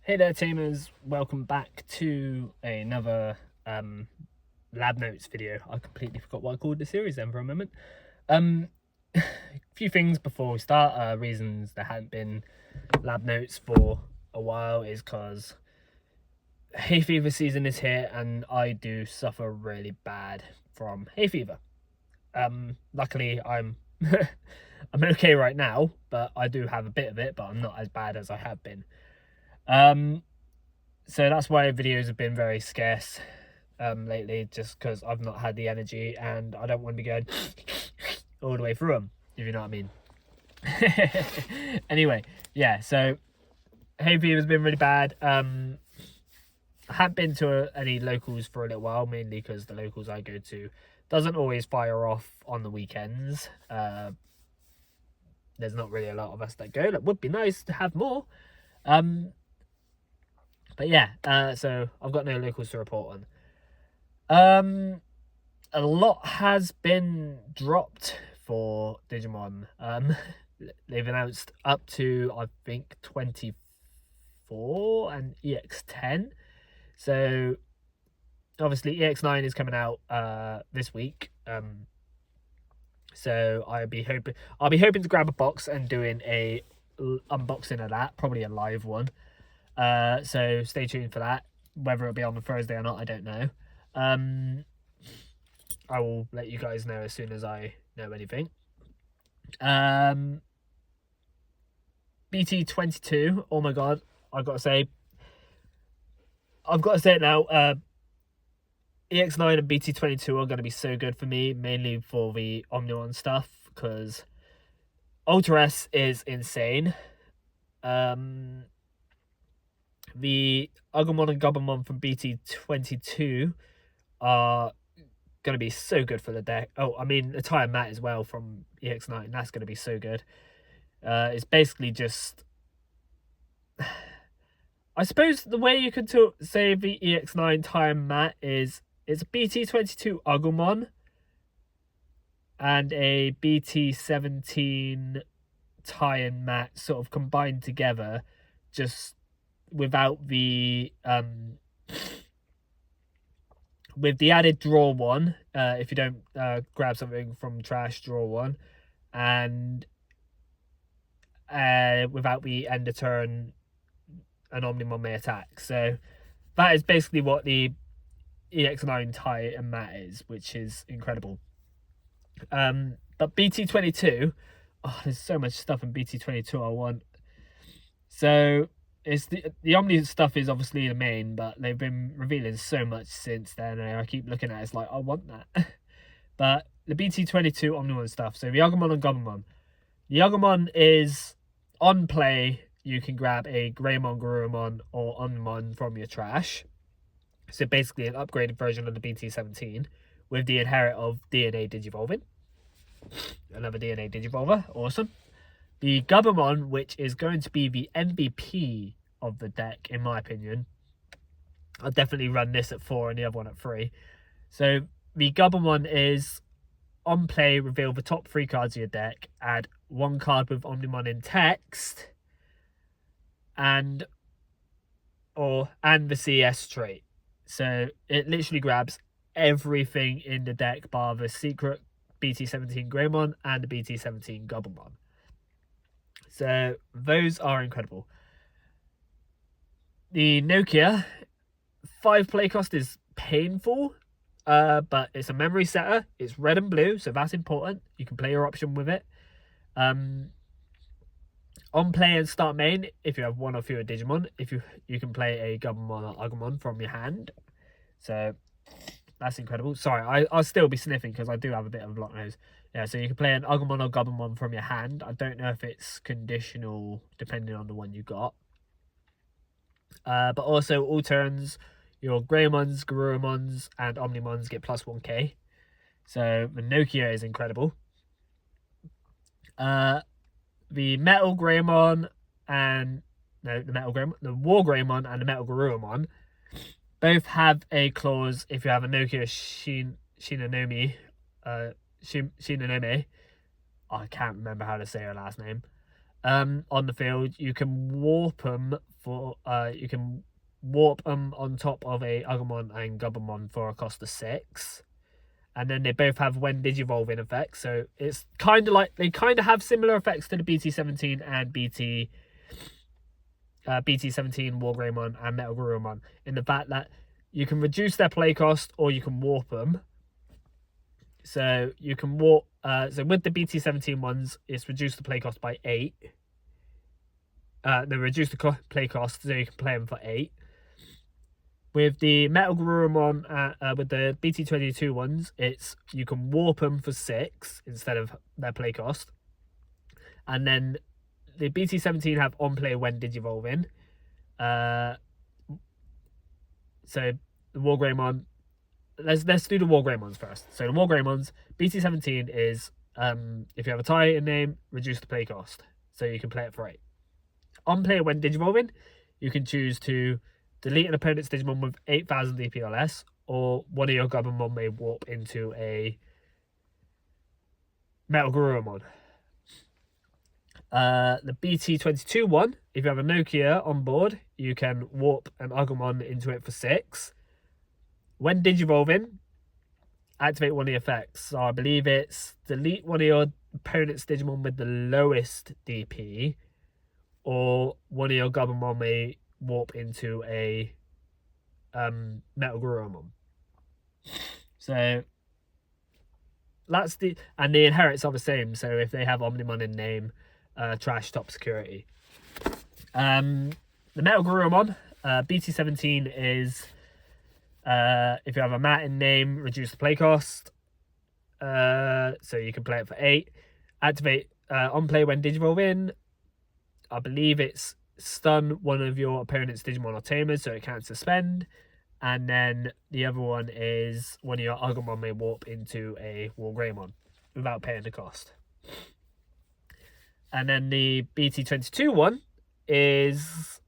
Hey there teamers, welcome back to another lab notes video. I completely forgot what I called the series then for a moment. A few things before we start. Reasons there hadn't been lab notes for a while is because hay fever season is here and I do suffer really bad from hay fever. Luckily I'm I'm okay right now, but I do have a bit of it, but I'm not as bad as I have been. So that's why videos have been very scarce lately, just because I've not had the energy and I don't want to be going all the way through them, if you know what I mean. Anyway, yeah, so hay fever has been really bad. I haven't been to any locals for a little while, mainly because the locals I go to doesn't always fire off on the weekends. There's not really a lot of us that go. That would be nice to have more. But yeah, so I've got no locals to report on. A lot has been dropped for Digimon. They've announced up to, I think, 24 and EX10. So obviously EX9 is coming out this week. So I'll be hoping to grab a box and doing a unboxing of that, probably a live one. So stay tuned for that. Whether it'll be on a Thursday or not, I don't know. I will let you guys know as soon as I know anything. BT22, oh my god, I've got to say it now. EX9 and BT22 are going to be so good for me, mainly for the Omnimon stuff, because Ultra S is insane. The Agumon and Gabumon from BT22 are going to be so good for the deck. Oh, I mean, the Tire Mat as well from EX9, that's going to be so good. It's basically just... I suppose the way you could say the EX9 Tire Mat is it's a BT22 Agumon and a BT17 Tire Mat sort of combined together, just without the with the added draw one, if you don't grab something from trash, draw one, and without the end of turn an Omnimon may attack. So that is basically what the EX9 tie and mat is, which is incredible. But BT22, oh, there's so much stuff in BT22 I want. So it's the Omni stuff is obviously the main, but they've been revealing so much since then, and I keep looking at it, it's like, I want that. But the BT22 Omnimon stuff, so the Agumon and Gabumon. The Agumon is on play, you can grab a Greymon, Garurumon, or Omnimon from your trash. So basically an upgraded version of the BT17 with the inherit of DNA Digivolving. Another DNA Digivolver, awesome. The Gabumon, which is going to be the MVP of the deck, in my opinion. I'll definitely run this at 4 and the other one at 3. So the Gabumon is on play, reveal the top 3 cards of your deck, add 1 card with Omnimon in text, and the CS trait. So it literally grabs everything in the deck bar the secret BT17 Greymon and the BT17 Gabumon. So those are incredible. The Nokia 5 play cost is painful, but it's a memory setter. It's red and blue, so that's important. You can play your option with it. On play and start main, if you have 1 or fewer Digimon, you can play a Gabumon or Agumon from your hand. So that's incredible. Sorry, I'll still be sniffing because I do have a bit of a blocked nose. Yeah, so you can play an Agumon or Gabumon from your hand. I don't know if it's conditional depending on the one you got. But also all turns, your Greymons, Garurumons, and Omnimons get plus 1k. So the Nokia is incredible. The Metal Greymon and the War Greymon and the Metal Garurumon both have a clause if you have a Nokia Shinonome. Shinonome. I can't remember how to say her last name. On the field, you can warp them for you can warp them on top of a Agumon and Gabumon for a cost of 6. And then they both have when digivolving effects, so it's kind of like they kind of have similar effects to the BT17 and BT17 Wargreymon and Metal Garurumon in the fact that you can reduce their play cost or you can warp them. So you can warp. So with the BT17 ones, it's reduced the play cost by 8. They reduce the play cost, so you can play them for 8. With the Metal Garurumon, with the BT22 ones, it's you can warp them for 6 instead of their play cost. And then the BT17 have on play when digivolving. So the Wargreymon, let's do the Wargreymons first. So the Wargreymons, BT17 is if you have a Titan name, reduce the play cost, so you can play it for 8. On play when digivolving, you can choose to delete an opponent's Digimon with 8,000 DP or less, or one of your Gabumon may warp into a Metal Garurumon. The BT22 one, if you have a Nokia on board, you can warp an Agumon into it for 6. When digivolving, activate one of the effects. So I believe it's delete one of your opponent's Digimon with the lowest DP, or one of your Gabumon may warp into a Metal Garurumon. So that's the inherits are the same. So if they have Omnimon in name, trash top security. The Metal Garurumon, BT17 is if you have a Mat in name, reduce the play cost. So you can play it for 8. Activate on play when digivolving. I believe it's stun one of your opponent's Digimon or Tamers, so it can't suspend. And then the other one is one of your Agumon may warp into a Wargreymon without paying the cost. And then the BT22 one is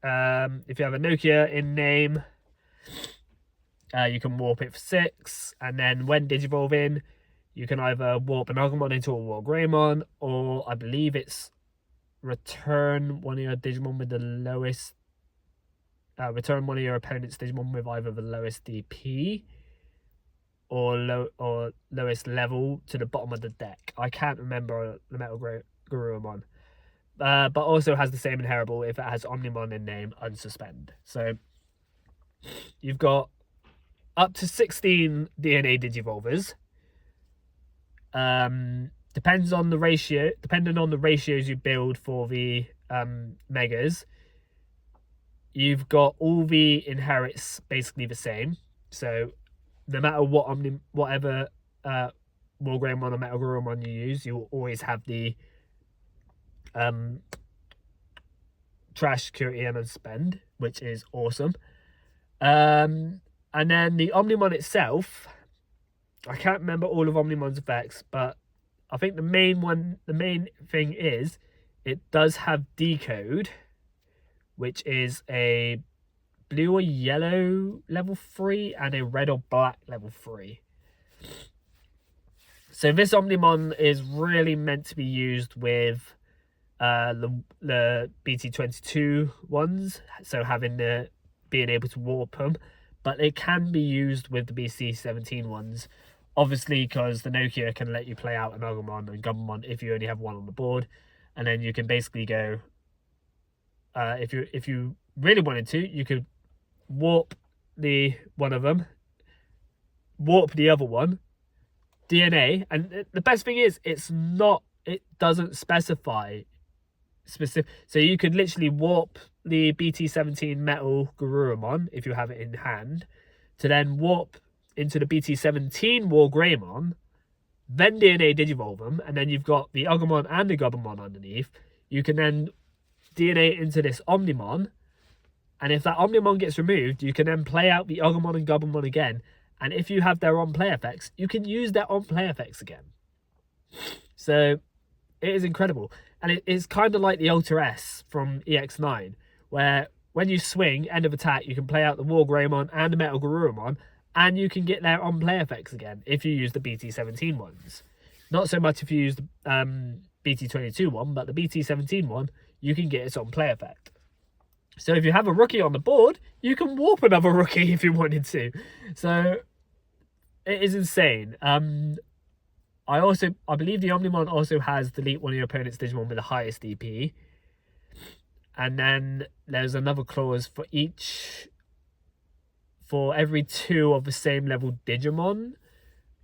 if you have a Nokia in name, you can warp it for 6. And then when digivolving, you can either warp an Agumon into a Wargreymon, or I believe it's return one of your Digimon with the lowest. Return one of your opponent's Digimon with either the lowest DP or lowest level to the bottom of the deck. I can't remember the Metal Garurumon, but also has the same inheritable if it has Omnimon in name, unsuspend. So you've got up to 16 DNA Digivolvers. Depending on the ratios you build for the megas, you've got all the inherits basically the same. So no matter whatever Wargreymon or Metal Garurumon you use, you will always have the trash security and unspend, which is awesome. And then the Omnimon itself, I can't remember all of Omnimon's effects, but I think the main thing is it does have decode, which is a blue or yellow level 3 and a red or black level 3. So this Omnimon is really meant to be used with the BT22 ones, so being able to warp them, but it can be used with the BT17 ones. Obviously, because the Nokia can let you play out an Agumon and Gabumon if you only have one on the board, and then you can basically go. If you really wanted to, you could warp one of them, warp the other one, DNA, and the best thing is it doesn't specify specific. So you could literally warp the BT17 Metal Garurumon if you have it in hand, to then warp into the BT17 Wargreymon, then DNA Digivolve them, and then you've got the Agumon and the Gabumon underneath. You can then DNA into this Omnimon, and if that Omnimon gets removed, you can then play out the Agumon and Gabumon again, and if you have their on-play effects, you can use their on-play effects again. So it is incredible, and it is kind of like the Ultra S from EX9, where when you swing, end of attack, you can play out the Wargreymon and the Metal Garurumon, and you can get their on-play effects again if you use the BT17 ones. Not so much if you use the BT22 one, but the BT17 one, you can get its on play effect. So if you have a rookie on the board, you can warp another rookie if you wanted to. So it is insane. I believe the Omnimon also has delete one of your opponent's Digimon with the highest DP. And then there's another clause for every 2 of the same level Digimon,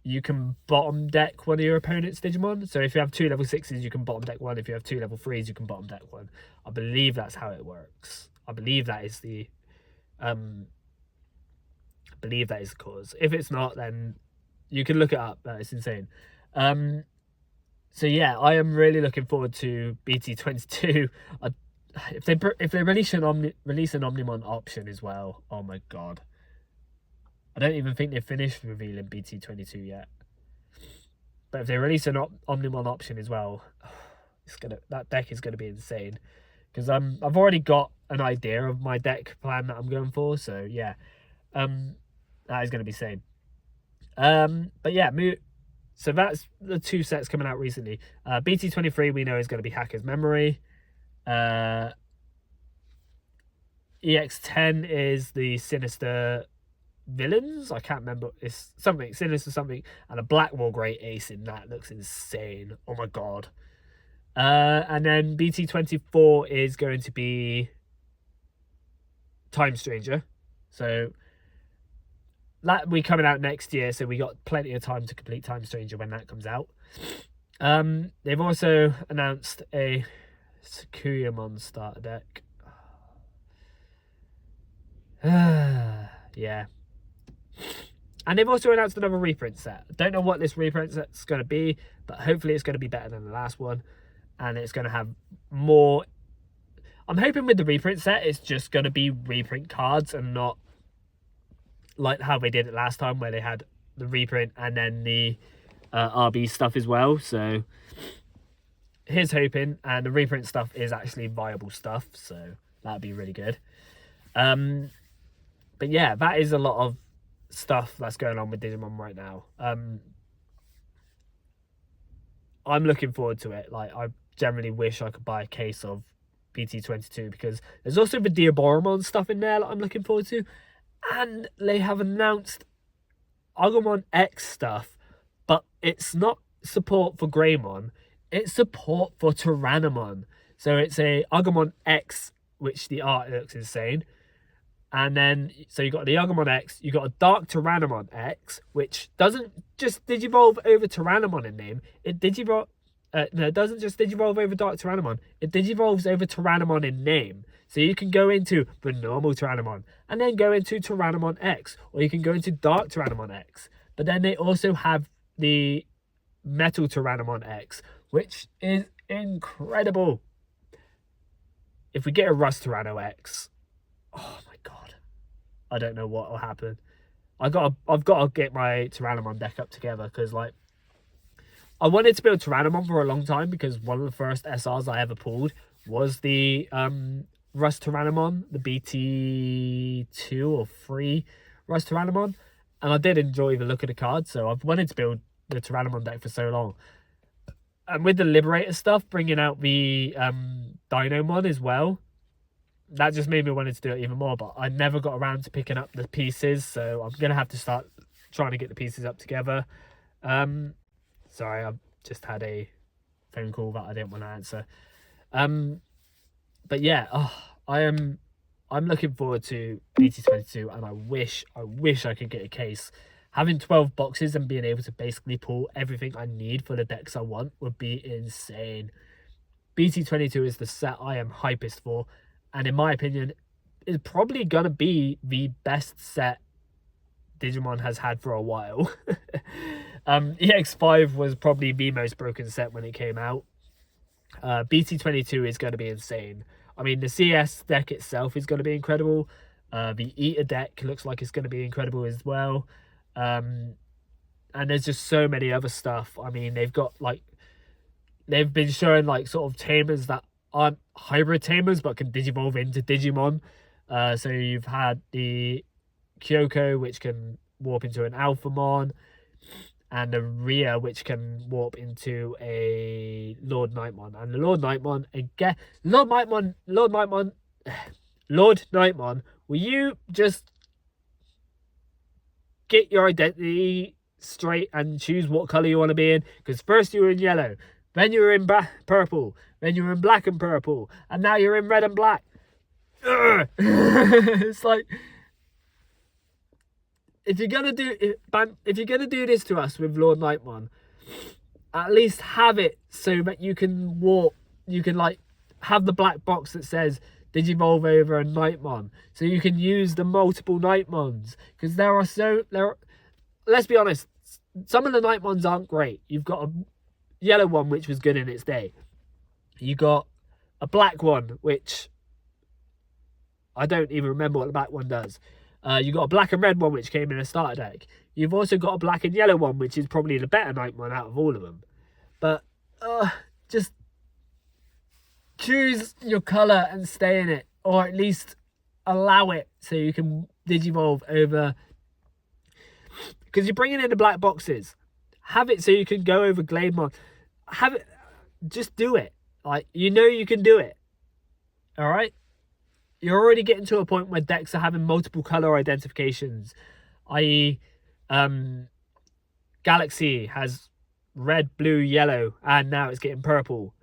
you can bottom deck one of your opponent's Digimon. So if you have 2 level 6s, you can bottom deck one. If you have 2 level 3s, you can bottom deck one. I believe that's how it works. I believe that is the cause. If it's not, then you can look it up. It's insane. So yeah, I am really looking forward to BT22. If they release an Omnimon option as well, oh my god. I don't even think they've finished revealing BT22 yet. But if they release an Omnimon option as well, that deck is gonna be insane. Because I've already got an idea of my deck plan that I'm going for, so yeah. That is gonna be insane. But yeah, so that's the 2 sets coming out recently. BT23 we know is gonna be Hacker's Memory. EX10 is the Sinister Villains. I can't remember. It's something Sinister something, and a Blackwall Great Ace in that looks insane. Oh my god. And then BT24 is going to be Time Stranger. So that will be coming out next year, so we got plenty of time to complete Time Stranger when that comes out. They've also announced a Sakuyamon starter deck. Yeah. And they've also announced another reprint set. I don't know what this reprint set's going to be, but hopefully it's going to be better than the last one. And it's going to have more... I'm hoping with the reprint set, it's just going to be reprint cards and not like how they did it last time, where they had the reprint and then the RB stuff as well. So here's hoping. And the reprint stuff is actually viable stuff, so that'd be really good. But yeah, that is a lot of stuff that's going on with Digimon right now. I'm looking forward to it. Like, I generally wish I could buy a case of BT22 because there's also the Diaboromon stuff in there that I'm looking forward to. And they have announced Agumon X stuff, but it's not support for Greymon, it's support for Tyrannomon. So it's a Agumon X, which the art looks insane. And then, so you got the Agumon X, you got a Dark Tyrannomon X, which doesn't just digivolve over Tyrannomon in name. It digivolve, no, it doesn't just digivolve over Dark Tyrannomon. It digivolves over Tyrannomon in name. So you can go into the normal Tyrannomon, and then go into Tyrannomon X, or you can go into Dark Tyrannomon X. But then they also have the Metal Tyrannomon X, which is incredible. If we get a Rust Tyranno X, oh my god, I don't know what will happen. I've got to get my Tyrannomon deck up together, because like I wanted to build Tyrannomon for a long time, because one of the first SRs I ever pulled was the Rust Tyrannomon, the BT2 or 3 Rust Tyrannomon, and I did enjoy the look of the card, so I've wanted to build the Tyrannomon deck for so long. And with the Liberator stuff, bringing out the Dinomon as well, that just made me wanted to do it even more, but I never got around to picking up the pieces, so I'm going to have to start trying to get the pieces up together. Sorry, I've just had a phone call that I didn't want to answer. But yeah, I'm looking forward to BT22, and I wish I could get a case. Having 12 boxes and being able to basically pull everything I need for the decks I want would be insane. BT22 is the set I am hypest for, and in my opinion, is probably going to be the best set Digimon has had for a while. EX5 was probably the most broken set when it came out. BT22 is going to be insane. I mean, the CS deck itself is going to be incredible. The Eater deck looks like it's going to be incredible as well. And there's just so many other stuff. I mean, they've been showing like sort of tamers that aren't hybrid tamers but can digivolve into Digimon. So you've had the Kyoko, which can warp into an Alphamon. and a Rhea, which can warp into a Lord Nightmon. And the Lord Nightmon, again, Lord Nightmon, will you just get your identity straight and choose what color you want to be in? Because first you were in yellow, then you were in purple, then you were in black and purple, and now you're in red and black. It's like, if you're gonna do this to us with Lord Nightmon, at least have it so that you can warp. You can like have the black box that says Digivolve over a Nightmon, so you can use the multiple Nightmons. Because let's be honest, some of the Nightmons aren't great. You've got a yellow one which was good in its day. You got a black one which I don't even remember what the black one does. You got a black and red one which came in a starter deck. You've also got a black and yellow one which is probably the better Nightmon out of all of them. But just choose your colour and stay in it, or at least allow it so you can Digivolve over. Because you're bringing in the black boxes, have it so you can go over Glademon. Have it, just do it. Like, you know you can do it. All right. You're already getting to a point where decks are having multiple color identifications, i.e., Galaxy has red, blue, yellow, and now it's getting purple.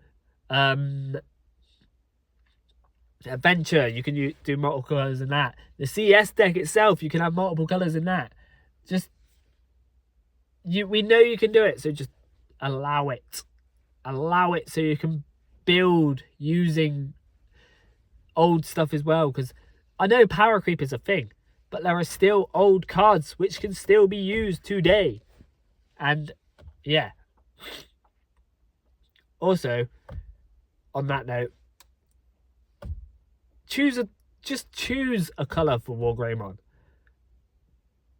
Adventure, you can do multiple colors in that. The CS deck itself, you can have multiple colors in that. We know you can do it, so just allow it. Allow it so you can build using old stuff as well, because I know power creep is a thing, but there are still old cards which can still be used today. And yeah, also on that note, just choose a color for Wargreymon.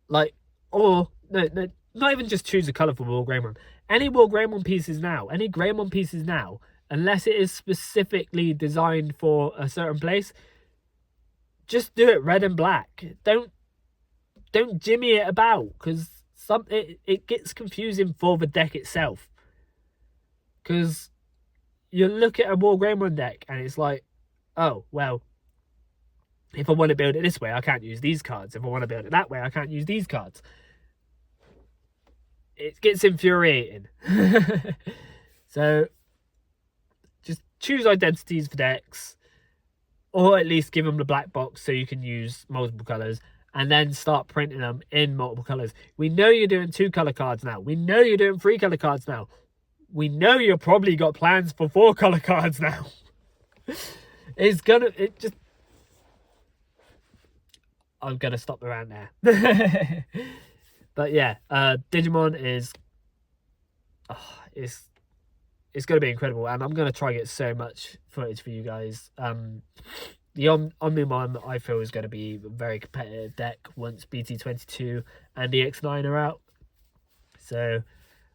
Like, or no, not even just choose a color for Wargreymon. Any Wargreymon pieces now, any Greymon pieces now, unless it is specifically designed for a certain place, just do it red and black. Don't jimmy it about, because it gets confusing for the deck itself. Because you look at a Wargreymon deck and it's like, oh, well, if I want to build it this way, I can't use these cards. If I want to build it that way, I can't use these cards. It gets infuriating. So just choose identities for decks, or at least give them the black box so you can use multiple colors, and then start printing them in multiple colors. We know you're doing 2-color cards now. We know you're doing 3-color cards now. We know you've probably got plans for 4-color cards now. I'm gonna stop around there. But yeah, Digimon is it's gonna be incredible, and I'm gonna try and get so much footage for you guys. The Omnimon, I feel, is going to be a very competitive deck once BT22 and EX9 are out. So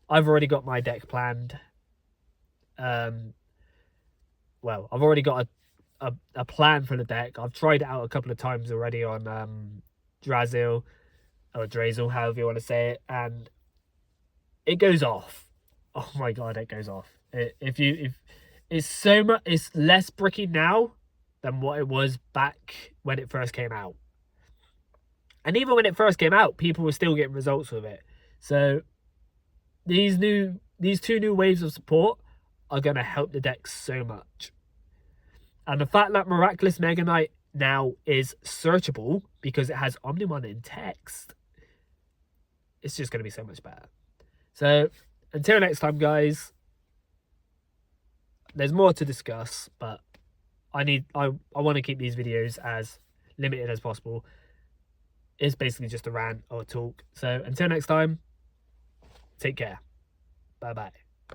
I've already got my deck planned. Well, I've already got a plan for the deck. I've tried it out a couple of times already on Drazel, or Drazel, however you want to say it, and it goes off. Oh my god, it goes off. It's less bricky now than what it was back when it first came out. And even when it first came out, people were still getting results with it. So these 2 new waves of support are going to help the deck so much. And the fact that Miraculous Mega Knight now is searchable because it has Omnimon in text, it's just going to be so much better. So until next time, guys, there's more to discuss, but I want to keep these videos as limited as possible. It's basically just a rant or a talk. So until next time, take care. Bye bye.